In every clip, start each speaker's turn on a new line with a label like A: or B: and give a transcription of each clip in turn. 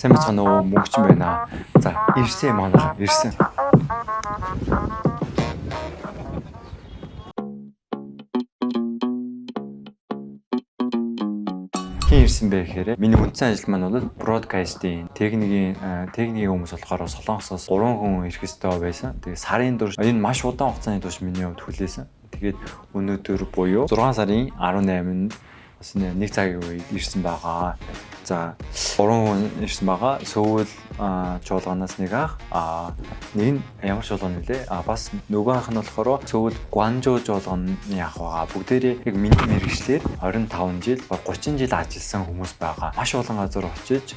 A: Сайн бацхан уу мөнгөчин байна. За ирсэн манайха ирсэн. Хин ирсэн бэ гэхээр миний үндсэн ажил маань бол бродкастинг техникийн хүмүүс болохоор Солонгосоос 3 хүн ирэх ёстой байсан. Тэгээ сарын турш энэ маш удаан хугацааны турш миний хувьд хүлээсэн. Тэгээд өнөөдөр буюу 6 сарын 18-нд бас нэг цагийн үед ирсэн байгаа. За 3 хүн ирсэн байгаа. Сөүл чуулганаас нэг ах нэг нь ямар чуулган нэлээ бас нөгөө ах нь болохоор Сөүл Гуанжоу чуулганы ах байгаа. Бүгдээрээ яг миний мэргэжлэр 25 жил 30 жил ажилласан хүмүүс байгаа. Маш олон газар очиж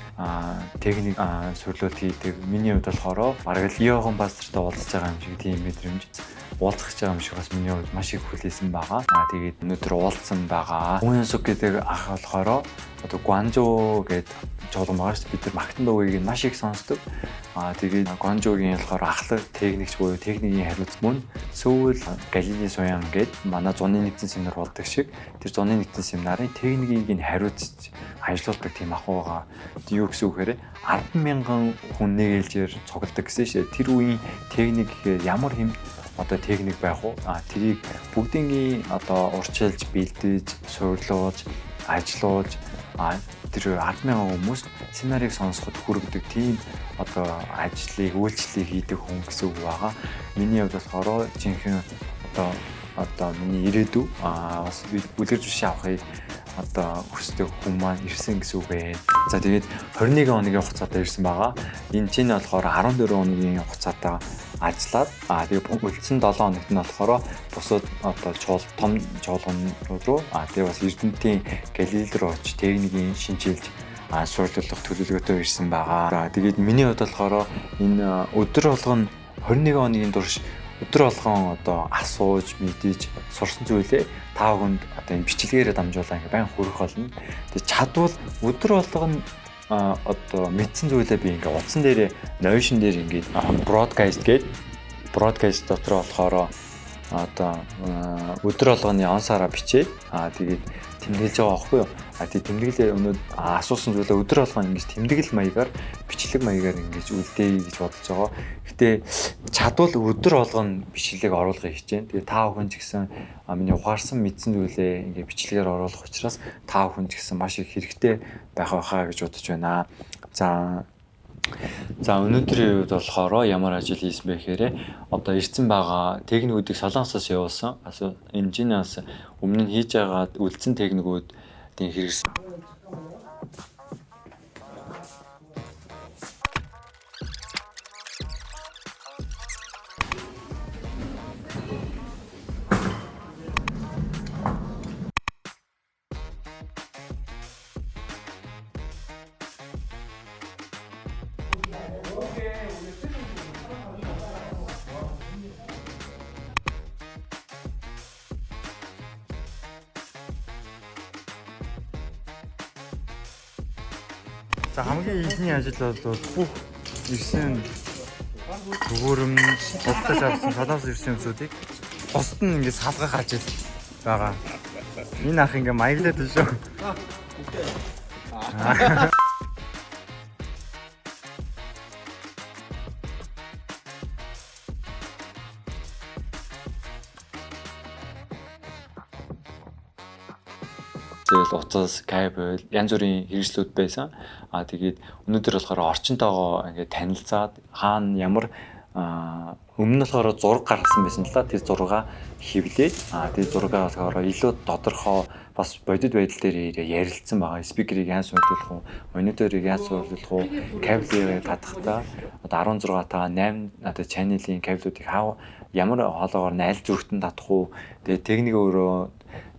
A: техник сурлууд хийдэг. Миний хувьд болохоор бараг л Йохан пастортай уулзж байгаа юм шиг тийм мэдрэмж уулзах гэж байгаа юм шиг бас миний хувьд маш их хүлээсэн байгаа. Тэгээд өнөөдөр уулзсан байгаа. Уянсук гэдэг ах болохоор одоо Гуанжоу гэдэг чуулган байгаа шүү дээ. Бид нар Магтан дуугийг маш их сонсдог. Тэгээд Гуанжоугийн болохоор ахлах техникч буюу техникийн хариуц мөн Сөүл Галилей суян гэдэг манай зуны нэгдсэн семинар болдог шиг тэр зуны нэгдсэн семинарын техникийг хариуцж ажилладаг тийм ах байгаа. Юу гэсэн үг хэрэг 10,000 хүн нэгээлжээр цугладаг гэсэн шүү дээ. Тэр үеийн техник гэхээр ямар хэм одоо техник байх уу? Тэрийг бүгдийн одоо урьдчилж, бэлдэж, суйрлуулж, ажиллуулж тэр 10,000 хүмүүс семинарыг сонсоход хүргэдэг тийм одоо ажлыг, үйлчлэлийг хийдэг хүн гэсэн үг байгаа. Миний хувьд болохоор жинхэнэ одоо миний ирээдүй бас үлгэр жишээ авахыг одоо хүсдэг хүн маань ирсэн гэсэн үг байна. За тэгээд 21 хоногийн хугацаатай ирсэн байгаа. Энэ чинь болохоор 14 хоногийн хугацаатай ажиллаад тэгээд үлдсэн 7 хоногт нь болохоор бусад одоо том чуулганууд руу тэгээд бас Эрдэнэтийн Галилей руу очиж техникийн шинжилж суйрлуулах төлөвлөгөөтэй ирсэн байгаа. За тэгээд миний хувьд болохоор энэ өдөр болгон 21 хоногийн турш өдөр болгон одоо асууж, мэдэж, сурсан зүйлээ та бүхэнд одоо энэ бичлэгээр дамжуулан ингээ байн хүргэх болно. Тэгээд чадвал өдөр болгон одоо мэдсэн зүйлээ би ингээ утсан дээр Notion дээр ингээ broadcast дотор болохоор одоо өдөр болгоны онсаараа бичээд тэгээд тэмдэглэж байгаа байхгүй юу? Тэгээд тэмдэглэлээ өнөө асуусан зүйлээ өдөр болгон ингэж тэмдэглэл маягаар бичлэг маягаар ингэж үлдээе гэж бодож байгаа. Гэтэ чадвал өдөр болгон бичлэгийг оруулахыг хичээн. Тэгээд та бүхэн ч гэсэн миний ухаарсан мэдсэн зүйлээ ингэ бичлэгээр оруулах учраас та бүхэн ч гэсэн маш их хэрэгтэй байх байхаа гэж бодож байна. За өнөөдрийн үед болохоор ямар ажил хийсэн бэ гэхээр одоо ирсэн байгаа техникүүдийг Солонгосоос явуулсан. Энэжинээс өмнө нь хийж байгаа үлдсэн техникүүдийн хэрэгсэн. За хамгийн ихний ажил бол бүх ирсэн төгөөрөмж болтож авсан салаас ирсэн юмсуудыг босд нь ингээд салгах ажил байгаа. Энэ ах ингээд маяглаад байна шүү. Тэгэл утас, кабель, янз бүрийн хэрэгслүүд байсан. Тэгээд өнөөдөр болохоор орчинтойгоо ингээд танилцаад хаана ямар өмнө нь болохоор зураг гаргасан байсан л да. Тэр зургаа хэвлээд тэр зургаа болохоор илүү тодорхой бас бодит байдал дээр ярилцсан байгаа. Спикерийг яаж сурлуулах уу, мониторыг яаж сурлуулах уу, кабелийг татахтаа одоо 16 та 8 одоо чанелын кабелүүдийг ямар хоолоогоор аль зүрхтэн татах уу. Тэгээд техник өөрөө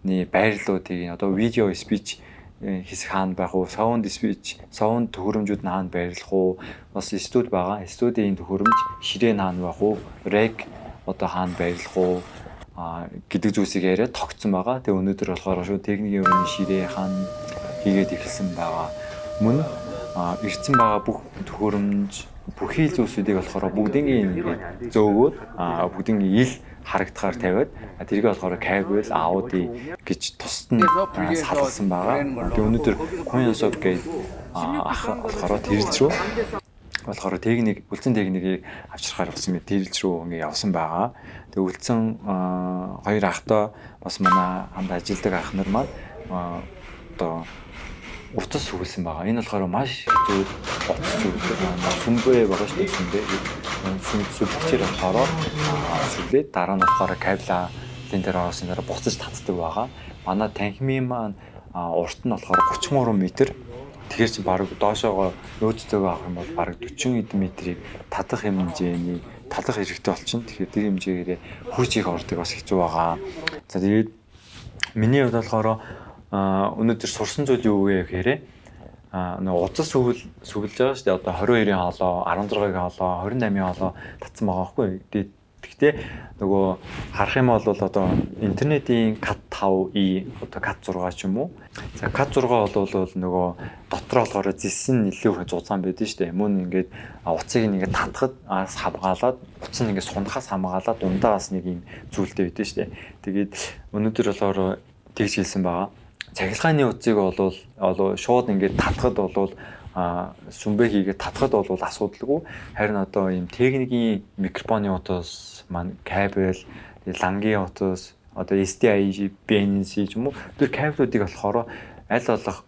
A: байрлуудыг одоо видео спич хийх хаана байх уу, саунд төхөөрөмжүүд нь хаана байрлах уу, бас студ байгаа. Студийн төхөөрөмж ширээн хаана байх уу, рек одоо хаана байрлах уу гэдэг зүйлсийг яриад тогтсон байгаа. Тэгээ өнөөдөр болохоор шүү техникийн өрөөний ширээ хаана хийгээд эхэлсэн байгаа. Мөн ирсэн байгаа бүх төхөөрөмж бүхий л зүйлсүүдийг болохоор бүгдийн ингээд зөөгөөд бүгдийн ил харагдахаар тавиад тэрийг болохоор кабель, ауди гэж тусад нь салгасан байгаа. Тэгээ өнөөдөр Coinsock гэдэг ах болохоор тэрж рүү болохоор техник үлдсэн техникийг авчрахаар болсон юм тэрж рүү ингээ явсан байгаа. Тэгээ үлдсэн хоёр ахтай бас манай хамт ажилладаг ах нар маань одоо утас сүгэлсэн байгаа. Энэ болохоор маш зөв утас сүгэлдэг. Сүмбэ байгаа шүү дээ. Сүмбчээр болохоор сүлээд дараа нь болохоор кабелийн дээр орсон дараа буцаж татдаг байгаа. Манай танхимын маань урт нь болохоор 33 м. Тэгэхээр чи баг доошоогоо нөөцтэйгээ авах юм бол баг 40 эд метрийг татах хэмжээний татах хэрэгтэй болчихно. Тэгэхээр тэр хэмжээгээр хүч их ордог бас хэцүү байгаа. За тэгээд миний хувьд болохоор өнөөдөр сурсан зүйл юу вэ гэхээр нөгөө утас сүгэлж байгаа шүү дээ. Одоо 22-ын хоолоо, 16-гийн хоолоо, 28-ын хоолоо татсан байгаа байхгүй. Гэхдээ нөгөө харах юм бол одоо интернетийн CAT 5e одоо CAT 6 ч юм уу. За CAT 6 бол нөгөө дотроо болохоор зэсэн илүү зузаан байдаг шүү дээ. Мөн ингээд утсыг ингээд татхад хамгаалаад утас нь ингээд сунахаас хамгаалаад дундаа бас нэг юм зүйлтэй байдаг шүү дээ. Тэгээд өнөөдөр болохоор тэгж хэлсэн байгаа. Цахилгааны утсыг бол шууд ингээд татхад бол сүмбэ хийгээд татхад бол асуудалгүй. Харин одоо ийм техникийн микрофоны утас, маань кабель, лангийн утас, одоо SDI, BNC ч юм уу тэр кабелүүдийг болохоор аль болох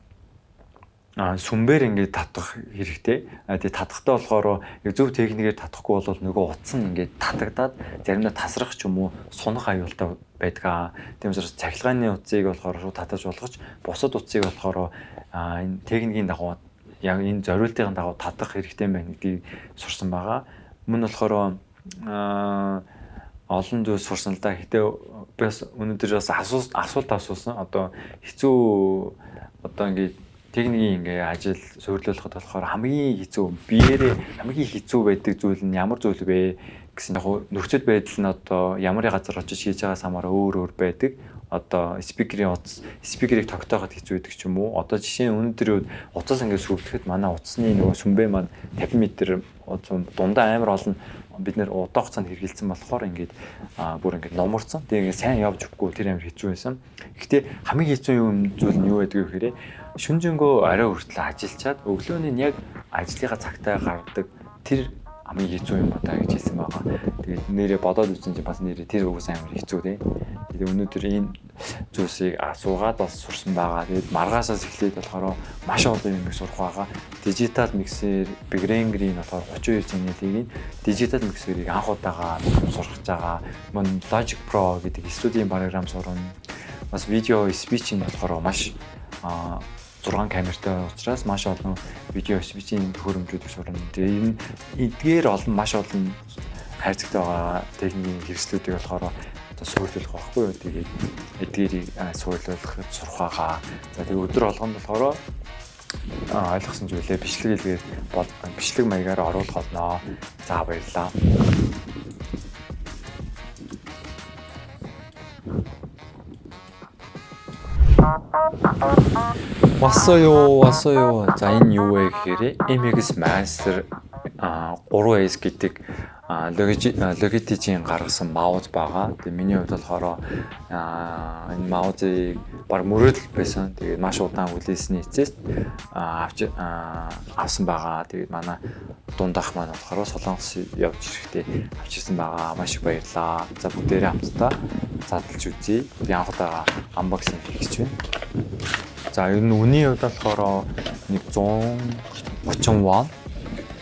A: сүмбэр ингээд татах хэрэгтэй. Тэгээ татахтаа болохоор зөв техникээр татахгүй бол нөгөө утас нь ингээд татагдаад заримдаа тасрах ч юм уу сунах аюултай байдаг. Тиймээс цахилгааны утсыг болохоор шууд татаж болгоч бусад утсыг болохоор энэ техникийн дагуу яг энэ зориултын дагуу татах хэрэгтэй байна гэдгийг сурсан байгаа. Мөн болохоор олон зүйл сурсан л да. Гэтэ бас өнөөдөр бас асуулт асуусан. Одоо хэцүү одоо ингээд техникийн ингээ ажил суйрлуулахад болохоор хамгийн хэцүү биеэрээ хамгийн хэцүү байдаг зүйл нь ямар зүйл вэ гэсэн яг нөхцөл байдал нь одоо ямар газар очиж хийж байгаас хамаараа өөр байдаг. Одоо спикерийг тогтооход хэцүү байдаг ч юм уу. Одоо жишээ нь өнөөдөр утас ингээ сүрдэхэд манай утасны нөгөө сүмбэ маань 50 м дундаа амар олон бид нэр удаан хугацаанд хэрэгжилсэн болохоор ингээд бүр ингээд номорцсон. Тэгээ ингээд сайн явж өгөхгүй тэр амар хэцүү байсан. Гэхдээ хамгийн хэцүү зүйл нь юу байдаг вэ гэхээр шүнжэнгөө арай хүртэл ажиллачаад өглөөний нь яг ажлынхаа цагтаа гардаг тэр хамгийн хэцүү юм байна гэж хэлсэн байгаа. Тэгээд нэрээ бодоод үзсэн чинь бас нэрээ тэр үгээс амар хэцүү тий. Тэгээд өнөөдөр энэ зүйлсийг асуугаад бас сурсан байгаа. Тэгээд маргаасаас эхлээд болохоор маш олон юм сурах байгаа. Дижитал миксер, Behringer-ийн болохоор 32 channel-ийг дижитал миксерийг анх удаага сурах гэж байгаа. Мөн Logic Pro гэдэг студийн програм сурна. Бас видео speech-ийн болохоор маш 6 камертай учраас маш олон видео speech-ийн хөрөмжүүдийг сурна. Тэгээ энэ эдгээр олон маш олон хайрцагтай байгаа техникийн хэрэгслүүдийг болохоор одоо суйлуулах байхгүй юу. Тэгээд эдгээрийг суйлуулах сурах байгаа. За тэгээ өдөр болгонд болохоор ойлгосон зүйлээ бичлэг хэлгээд бичлэг маягаар оруулах болно. За баярлалаа. 왔어요. За энэ юу вэ гэхээр MX Master 3S гэдэг Logitech-ийн гаргасан маус байгаа. Тэгээ миний хувьд болохоор энэ маусыг баг мөрөөдөл байсан. Тэгээ маш удаан хүлээсний эцэст авсан байгаа. Тэгээ манай дундах маань болохоор Солонгос явж ирэхдээ авчирсан байгаа. Маш их баярлалаа. За бүгдээрээ хамтдаа задлж үзье. Би анх удаа unboxing хийх гэж байна. За ер нь үнийн хувьд болохоор нэг 130 вон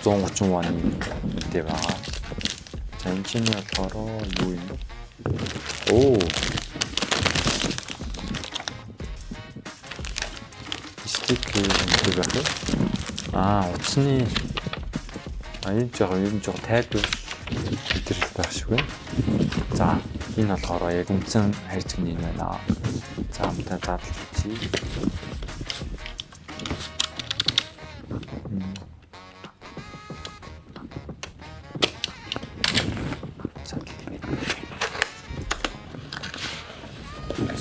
A: 130 вон гэдэг байгаа. За энэ чинь болохоор юу юм бэ? Оо. Стикер гэдэг байна. Утасны энэ жоо тайлбар мэдрэл байх шиг байна. За энэ болохоор яг үндсэн хайрцагны юм байна. За хамтаа задлж үзье.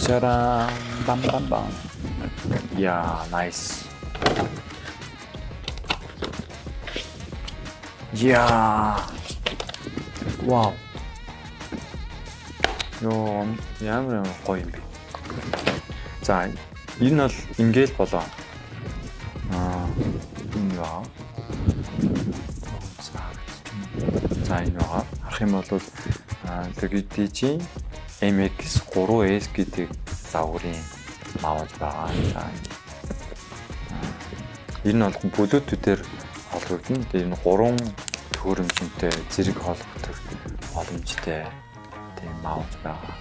A: Чарам бам. Yeah, nice. Yeah. Wow. Ёо, ямар гоё юм бэ. За, энэ бол ингээл болоо. За энэ байгаа. Харах юм бол LGDG MX3S гэдэг загварын маус байгаа. За энэ бол Bluetooth-ээр холбогдно. Тэгээ энэ 3 төхөөрөмжтэй зэрэг холбогдох боломжтой тийм маус байгаа.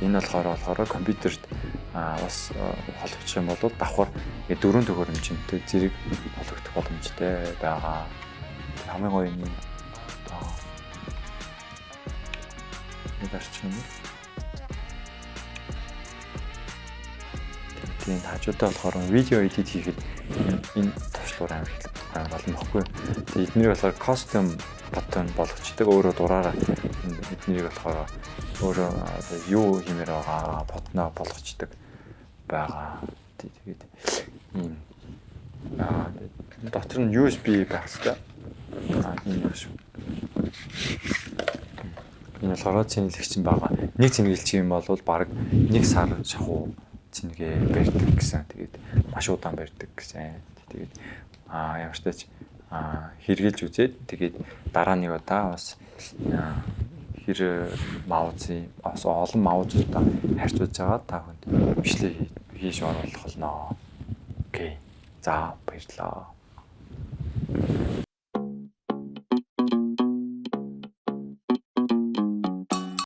A: Энэ болохоор компьютерт бас холбогдох юм бол давхар 4 төхөөрөмжтэй зэрэг холбогдох боломжтой байгаа. Хамгийн гоё юм. Нэг арчин юм. Тийм хажуудаа болохоор видео эдит хийхэд энэ туршлуур амар болно баггүй. Тэгээ эднэрийг болохоор custom button болгочдөг. Өөрөө дураараа эднэрийг болохоор өөрөө юу хиймээр байгаа ботноо болгочдөг байгаа. Тэгээд ийм дотор нь USB байх хэрэгтэй. Энэ биш. Энэ болохоор цэнгэлэгч юм байгаа. Нэг цэнгэлч юм бол баг 1 сар шахуу цэнгээ барьдаг гэсэн. Тэгээд маш удаан барьдаг гэсэн. Тэгээд ямар ч тач хэрэгжилж үзээд тэгээд дараа нэг удаа бас маузын бас олон маузуудаа харьцуулж байгаа та хүнд бичлэг хийж оруулах болно. Окей. За баярлалаа.